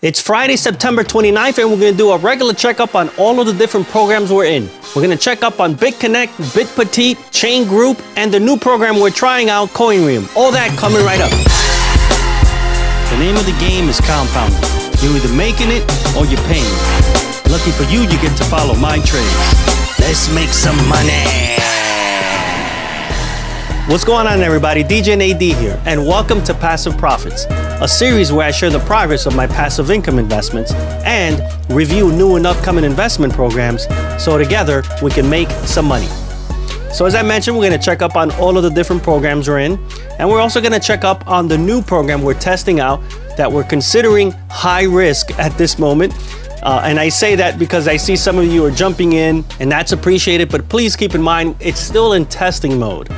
It's Friday, September 29th, and we're going to do a regular checkup on all of the different programs we're in. We're going to check up on Bitconnect, Bitpetite, Chain Group, and the new program we're trying out, Coinreum. All that coming right up. The name of the game is compounding. You're either making it or you're paying. Lucky for you, you get to follow my trades. Let's make some money. What's going on, everybody? DJ and AD here, and welcome to Passive Profits, a series where I share the progress of my passive income investments and review new and upcoming investment programs so together we can make some money. So as I mentioned, we're going to check up on all of the different programs we're in, and we're also going to check up on the new program we're testing out that we're considering high risk at this moment. And I say that because I see some of you are jumping in, and that's appreciated, but please keep in mind, it's still in testing mode.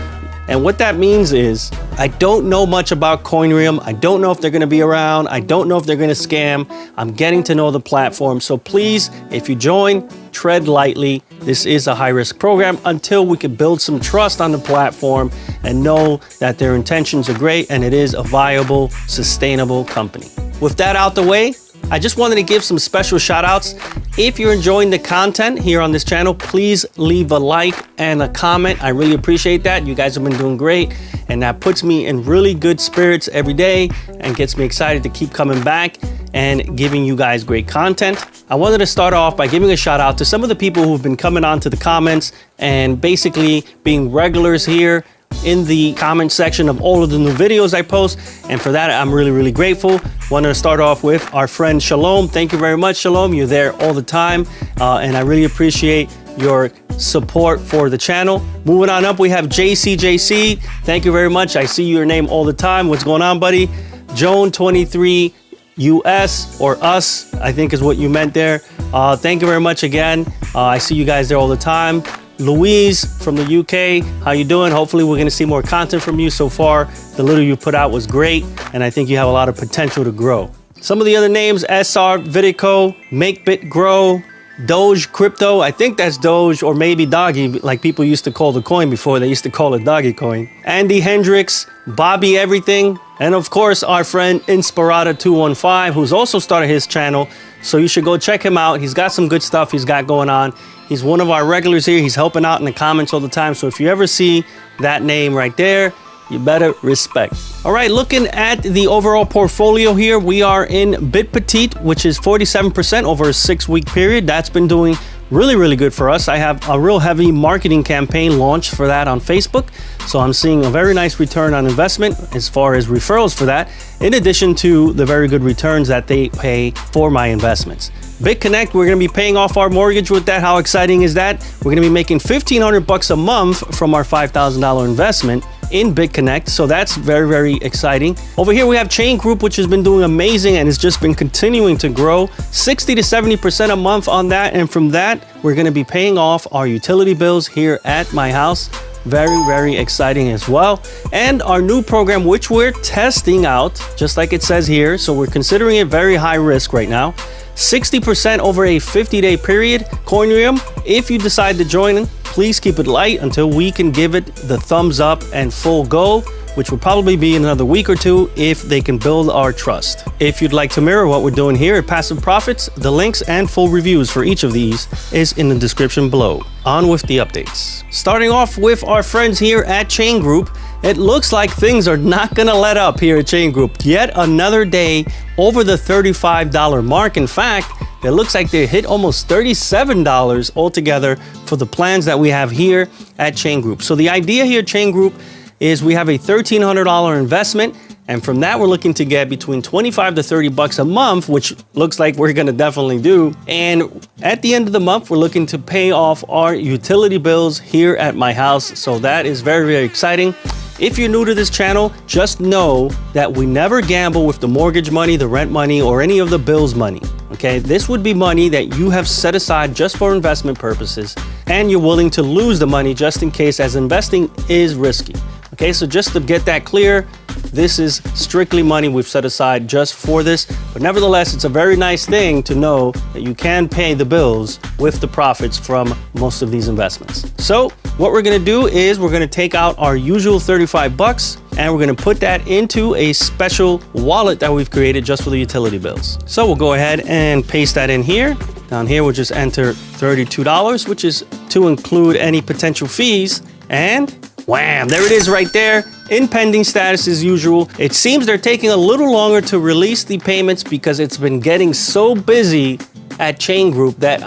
And what that means is, I don't know much about Coinreum. I don't know if they're going to be around. I don't know if they're going to scam. I'm getting to know the platform. So please, if you join, tread lightly. This is a high-risk program until we can build some trust on the platform and know that their intentions are great and it is a viable, sustainable company. With that out the way, I just wanted to give some special shout outs. If you're enjoying the content here on this channel, please leave a like and a comment. I really appreciate that. You guys have been doing great, and that puts me in really good spirits every day and gets me excited to keep coming back and giving you guys great content. I wanted to start off by giving a shout out to some of the people who've been coming on to the comments and basically being regulars here in the comment section of all of the new videos I post, and for that I'm really grateful. Want to start off with our friend Shalom. Thank you very much, Shalom. You're there all the time, and I really appreciate your support for the channel. Moving on up, we have JC. Thank you very much. I see your name all the time. What's going on, buddy? Joan 23 US, or us, I think is what you meant there. Thank you very much again. I see you guys there all the time. Louise from the UK, how you doing? Hopefully we're going to see more content from you. So far, the little you put out was great, and I think you have a lot of potential to grow. Some of the other names: SR, Vidico, Make Bit Grow, Doge Crypto. I think that's Doge, or maybe Doggy, like people used to call the coin before. They used to call it Doggy Coin. Andy Hendricks, Bobby Everything, and of course our friend Inspirata215, who's also started his channel. So you should go check him out. He's got some good stuff he's got going on. He's one of our regulars here. He's helping out in the comments all the time. So if you ever see that name right there, you better respect. All right, looking at the overall portfolio here, we are in Bitpetite, which is 47% over a 6-week period. That's been doing really good for us. I have a real heavy marketing campaign launched for that on Facebook. So I'm seeing a very nice return on investment as far as referrals for that, in addition to the very good returns that they pay for my investments. Bitconnect, we're going to be paying off our mortgage with that. How exciting is that? We're going to be making $1,500 a month from our $5,000 investment in Bitconnect. So that's very exciting. Over here we have Chain Group, which has been doing amazing and has just been continuing to grow 60 to 70% a month on that. And from that, we're going to be paying off our utility bills here at my house. Very exciting as well. And our new program, which we're testing out, just like it says here. So we're considering it very high risk right now. 60% over a 50-day period. Coinreum, if you decide to join in, please keep it light until we can give it the thumbs up and full go, which will probably be in another week or two if they can build our trust. If you'd like to mirror what we're doing here at Passive Profits, the links and full reviews for each of these is in the description below. On with the updates. Starting off with our friends here at Chain Group, it looks like things are not gonna let up here at Chain Group. Yet another day over the $35 mark. In fact, it looks like they hit almost $37 altogether for the plans that we have here at Chain Group. So the idea here at Chain Group is we have a $1,300 investment, and from that we're looking to get between 25 to 30 bucks a month, which looks like we're gonna definitely do. And at the end of the month, we're looking to pay off our utility bills here at my house. So that is very exciting. If you're new to this channel, just know that we never gamble with the mortgage money, the rent money, or any of the bills money. Okay, this would be money that you have set aside just for investment purposes, and you're willing to lose the money just in case, as investing is risky. Okay, so just to get that clear, this is strictly money we've set aside just for this, but nevertheless, it's a very nice thing to know that you can pay the bills with the profits from most of these investments. So what we're gonna do is we're gonna take out our usual 35 bucks and we're gonna put that into a special wallet that we've created just for the utility bills. So we'll go ahead and paste that in here. Down here, we'll just enter $32, which is to include any potential fees, and wham, there it is right there, in pending status as usual. It seems they're taking a little longer to release the payments because it's been getting so busy at Chain Group that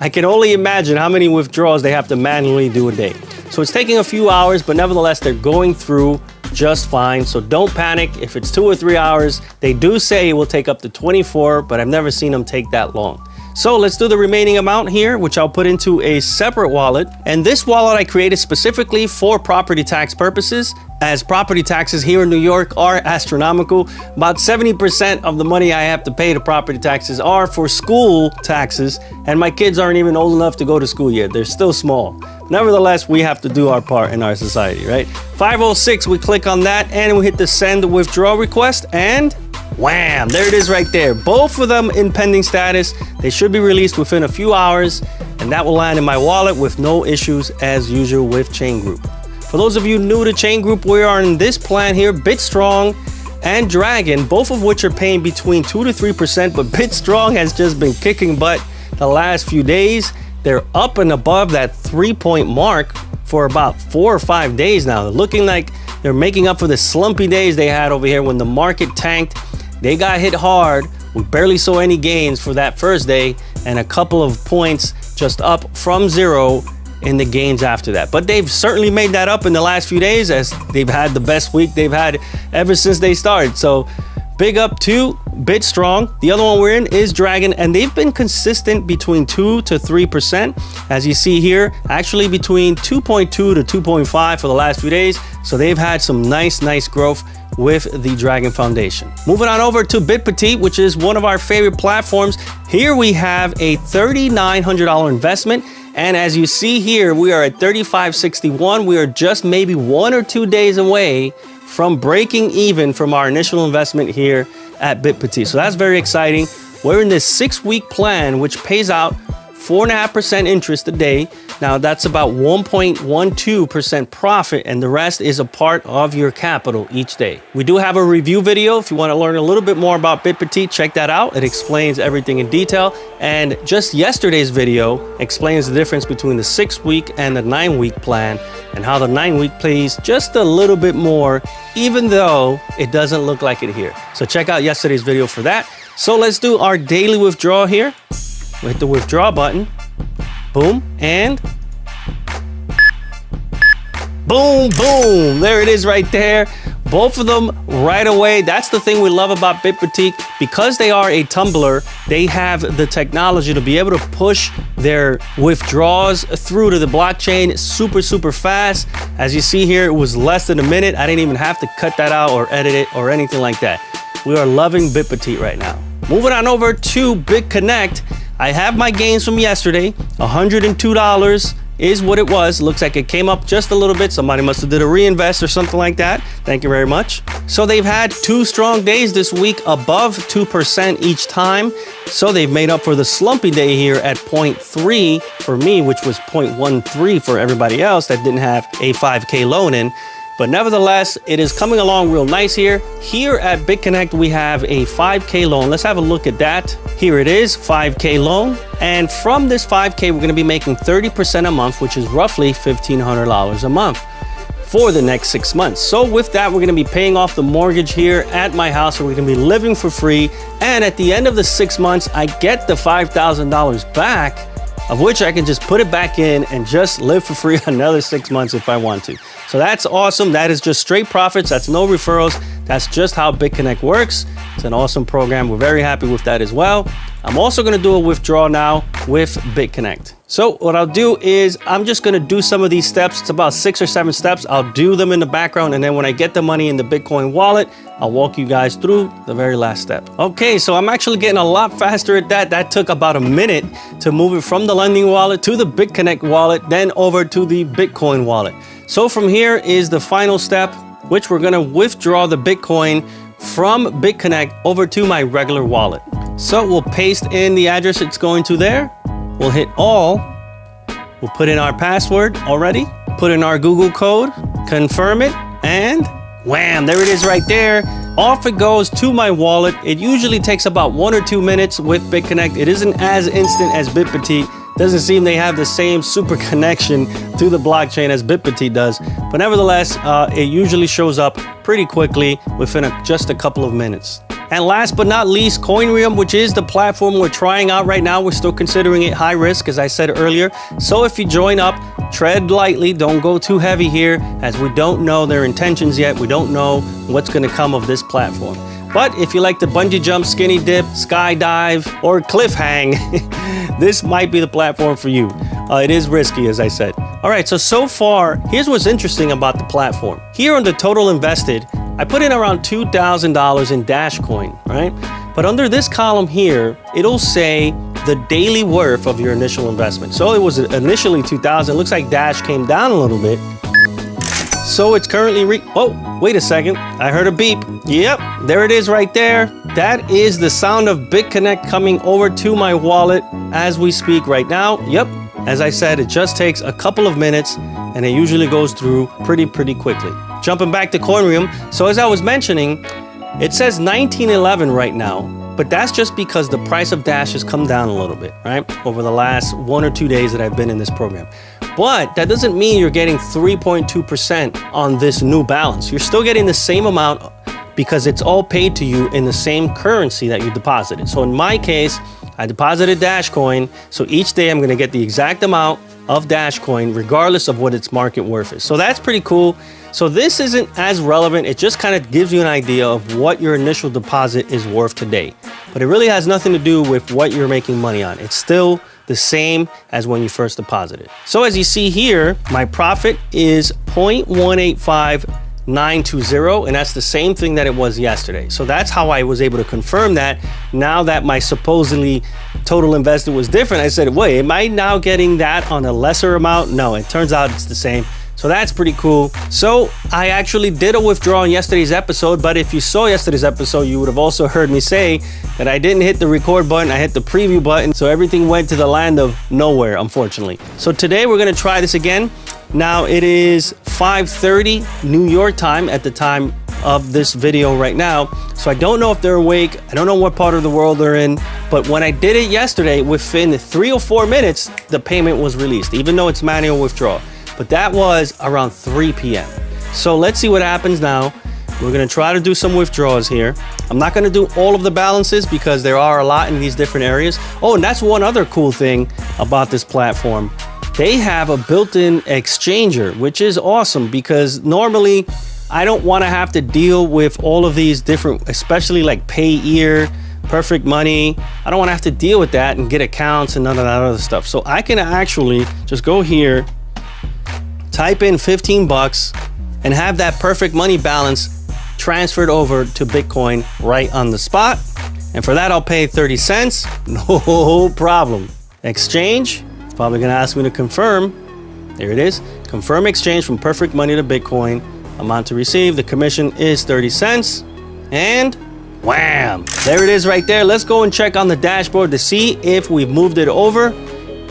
I can only imagine how many withdrawals they have to manually do a day. So it's taking a few hours, but nevertheless, they're going through just fine. So don't panic if it's 2 or 3 hours. They do say it will take up to 24, but I've never seen them take that long. So let's do the remaining amount here, which I'll put into a separate wallet. And this wallet I created specifically for property tax purposes, as property taxes here in New York are astronomical. About 70% of the money I have to pay to property taxes are for school taxes, and my kids aren't even old enough to go to school yet. They're still small. Nevertheless, we have to do our part in our society, right? 506, we click on that and we hit the send withdrawal request, and wham, there it is right there. Both of them in pending status. They should be released within a few hours, and that will land in my wallet with no issues as usual with Chain Group. For those of you new to Chain Group, we are in this plan here, BitStrong and Dragon, both of which are paying between 2 to 3%, but BitStrong has just been kicking butt the last few days. They're up and above that 3-point mark for about 4 or 5 days now. They're looking like they're making up for the slumpy days they had over here when the market tanked. They got hit hard. We barely saw any gains for that first day, and a couple of points just up from zero in the gains after that. But they've certainly made that up in the last few days, as they've had the best week they've had ever since they started. So big up to BitStrong. The other one we're in is Dragon, and they've been consistent between 2 to 3%. As you see here, actually between 2.2 to 2.5 for the last few days. So they've had some nice growth with the Dragon Foundation. Moving on over to Bitpetite, which is one of our favorite platforms. Here we have a $3,900 investment. And as you see here, we are at $35.61. We are just maybe 1 or 2 days away from breaking even from our initial investment here at Bitpetite. So that's very exciting. We're in this 6-week plan, which pays out 4.5% interest a day. Now that's about 1.12% profit, and the rest is a part of your capital each day. We do have a review video. If you want to learn a little bit more about Bitpetite, check that out. It explains everything in detail. And just yesterday's video explains the difference between the 6-week and the 9-week plan, and how the 9-week pays just a little bit more, even though it doesn't look like it here. So check out yesterday's video for that. So let's do our daily withdrawal here. We hit the withdraw button, boom, and boom, boom. There it is right there. Both of them right away. That's the thing we love about Bitpetite. Because they are a tumbler, they have the technology to be able to push their withdrawals through to the blockchain super fast. As you see here, it was less than a minute. I didn't even have to cut that out or edit it or anything like that. We are loving Bitpetite right now. Moving on over to Bitconnect. I have my gains from yesterday. $102 is what it was. Looks like it came up just a little bit. Somebody must have did a reinvest or something like that. Thank you very much. So they've had 2 strong days this week above 2% each time. So they've made up for the slumpy day here at 0.3 for me, which was 0.13 for everybody else that didn't have a 5K loan in. But nevertheless, it is coming along real nice here. Here at Bitconnect, we have a 5K loan. Let's have a look at that. Here it is, 5K loan. And from this 5K, we're gonna be making 30% a month, which is roughly $1,500 a month for the next 6 months. So with that, we're gonna be paying off the mortgage here at my house, so we're gonna be living for free. And at the end of the 6 months, I get the $5,000 back, of which I can just put it back in and just live for free another 6 months if I want to. So that's awesome. That is just straight profits. That's no referrals. That's just how Bitconnect works. It's an awesome program. We're very happy with that as well. I'm also gonna do a withdrawal now with Bitconnect. So what I'll do is I'm just gonna do some of these steps. It's about 6 or 7 steps. I'll do them in the background, and then when I get the money in the Bitcoin wallet, I'll walk you guys through the very last step. Okay, so I'm actually getting a lot faster at that. That took about a minute to move it from the lending wallet to the Bitconnect wallet, then over to the Bitcoin wallet. So from here is the final step, which we're gonna withdraw the Bitcoin from Bitconnect over to my regular wallet. So we'll paste in the address it's going to there. We'll hit all. We'll put in our password already, put in our Google code, confirm it, and Wham, there it is right there. Off it goes to my wallet. It usually takes about 1 or 2 minutes with Bitconnect. It isn't as instant as Bitpetite. Doesn't seem they have the same super connection to the blockchain as Bitpetite does. But nevertheless, it usually shows up pretty quickly within just a couple of minutes. And last but not least, Coinreum, which is the platform we're trying out right now. We're still considering it high risk, as I said earlier. So if you join up, tread lightly. Don't go too heavy here, as we don't know their intentions yet. We don't know what's going to come of this platform. But if you like to bungee jump, skinny dip, skydive, or cliff hang, this might be the platform for you. It is risky, as I said. All right, so far, here's what's interesting about the platform. Here on the total invested, I put in around $2,000 in Dash Coin, right? But under this column here, it'll say the daily worth of your initial investment. So it was initially 2,000. Looks like Dash came down a little bit. So it's currently oh, wait a second. I heard a beep. Yep, there it is right there. That is the sound of Bitconnect coming over to my wallet as we speak right now. Yep, as I said, it just takes a couple of minutes and it usually goes through pretty quickly. Jumping back to Coinreum. So as I was mentioning, it says 1911 right now, but that's just because the price of Dash has come down a little bit, right? Over the last 1 or 2 days that I've been in this program. But that doesn't mean you're getting 3.2% on this new balance. You're still getting the same amount because it's all paid to you in the same currency that you deposited. So in my case, I deposited Dash Coin. So each day I'm going to get the exact amount of Dash Coin regardless of what its market worth is. So that's pretty cool. So this isn't as relevant. It just kind of gives you an idea of what your initial deposit is worth today. But it really has nothing to do with what you're making money on. It's still the same as when you first deposited. So as you see here, my profit is 0.185920, and that's the same thing that it was yesterday. So that's how I was able to confirm that. Now that my supposedly total invested was different, I said, wait, am I now getting that on a lesser amount? No, it turns out it's the same. So that's pretty cool. So I actually did a withdrawal in yesterday's episode, but if you saw yesterday's episode, you would have also heard me say that I didn't hit the record button, I hit the preview button, so everything went to the land of nowhere, unfortunately. So today we're gonna try this again. Now it is 5:30 New York time at the time of this video right now. So I don't know if they're awake, I don't know what part of the world they're in, but when I did it yesterday, within 3 or 4 minutes, the payment was released, even though it's manual withdrawal. But that was around 3 p.m. So let's see what happens now. We're gonna try to do some withdrawals here. I'm not gonna do all of the balances because there are a lot in these different areas. Oh, and that's one other cool thing about this platform. They have a built-in exchanger, which is awesome because normally I don't wanna have to deal with all of these different, especially like Payeer, Perfect Money. I don't wanna have to deal with that and get accounts and none of that other stuff. So I can actually just go here, type in 15 bucks and have that Perfect Money balance transferred over to Bitcoin right on the spot. And for that, I'll pay 30 cents. No problem. Exchange. It's probably going to ask me to confirm. There it is. Confirm exchange from Perfect Money to Bitcoin. Amount to receive. The commission is 30 cents. And wham! There it is right there. Let's go and check on the dashboard to see if we've moved it over.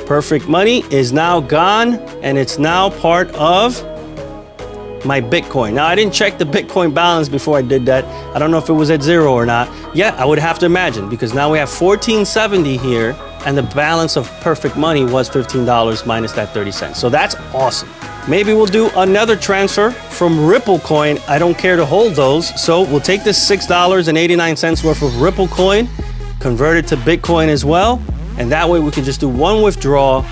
Perfect Money is now gone and it's now part of my Bitcoin. Now I didn't check the Bitcoin balance before I did that. I don't know if it was at 0 or not. Yeah, I would have to imagine because now we have 1470 here and the balance of Perfect Money was $15 minus that 30 cents. So that's awesome. Maybe we'll do another transfer from Ripple Coin. I don't care to hold those. So we'll take this $6.89 worth of Ripple Coin, convert it to Bitcoin as well. And that way we can just do one withdrawal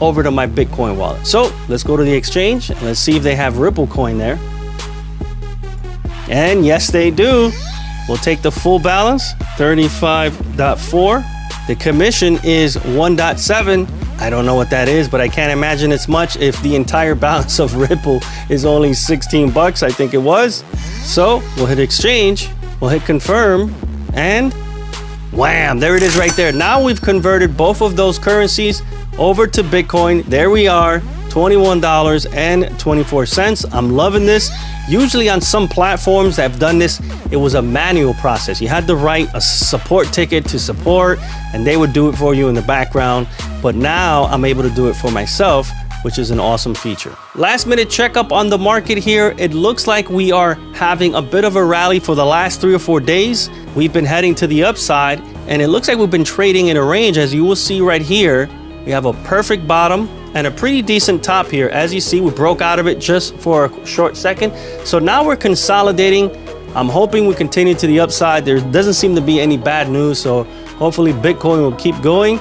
over to my Bitcoin wallet. So let's go to the exchange and let's see if they have Ripple Coin there. And yes, they do. We'll take the full balance, 35.4. The commission is 1.7. I don't know what that is, but I can't imagine it's much if the entire balance of Ripple is only 16 bucks, I think it was. So we'll hit exchange, we'll hit confirm, and wham, there it is right there. Now we've converted both of those currencies over to Bitcoin. There we are, $21.24. I'm loving this. Usually on some platforms that have done this, it was a manual process. You had to write a support ticket to support and they would do it for you in the background. But now I'm able to do it for myself which is an awesome feature. Last minute checkup on the market here. It looks like we are having a bit of a rally for the last 3 or 4 days. We've been heading to the upside, and it looks like we've been trading in a range. As you will see right here, we have a perfect bottom and a pretty decent top here. As you see, we broke out of it just for a short second. So now we're consolidating. I'm hoping we continue to the upside. There doesn't seem to be any bad news, so hopefully Bitcoin will keep going.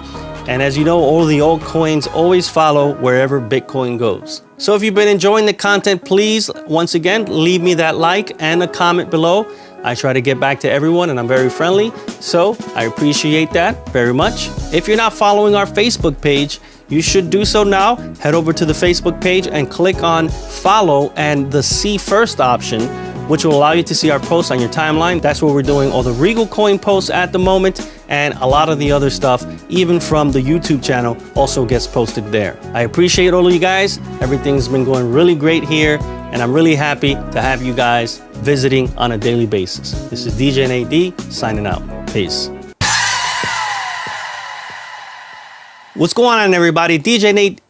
And as you know, all the altcoins always follow wherever Bitcoin goes. So if you've been enjoying the content, please, once again, leave me that like and a comment below. I try to get back to everyone, and I'm very friendly, so I appreciate that very much. If you're not following our Facebook page, you should do so now. Head over to the Facebook page and click on follow and the see first option, which will allow you to see our posts on your timeline. That's where we're doing all the Regal Coin posts at the moment, and a lot of the other stuff, even from the YouTube channel, also gets posted there. I appreciate all of you guys. Everything's been going really great here, and I'm really happy to have you guys visiting on a daily basis. This is DJ Nate signing out. Peace. What's going on, everybody? DJ Nate.